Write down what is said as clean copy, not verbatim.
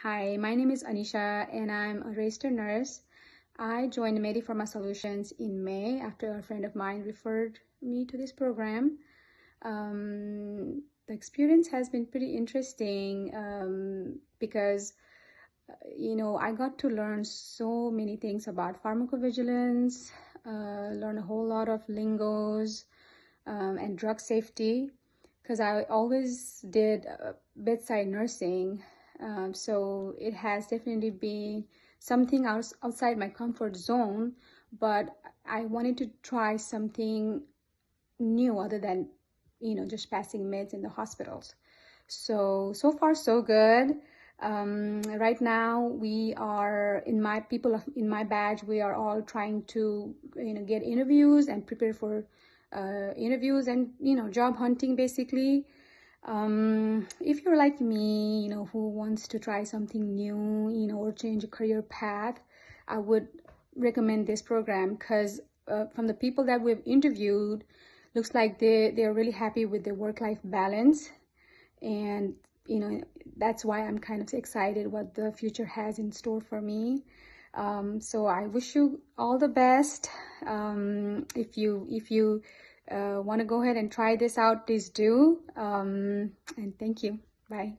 Hi, my name is Anisha and I'm a registered nurse. I joined MediPharm Solutions in May after a friend of mine referred me to this program. The experience has been pretty interesting because I got to learn so many things about pharmacovigilance, learn a whole lot of lingos and drug safety because I always did bedside nursing. So it has definitely been something outside my comfort zone, but I wanted to try something new other than, just passing meds in the hospitals. So far so good. Right now we are in my batch, we are all trying to, get interviews and prepare for interviews and, job hunting basically. If you're like me, who wants to try something new, or change a career path, I would recommend this program because from the people that we've interviewed, looks like they're really happy with their work-life balance. And that's why I'm kind of excited what the future has in store for me. So I wish you all the best. If you want to go ahead and try this out, please do. And thank you. Bye.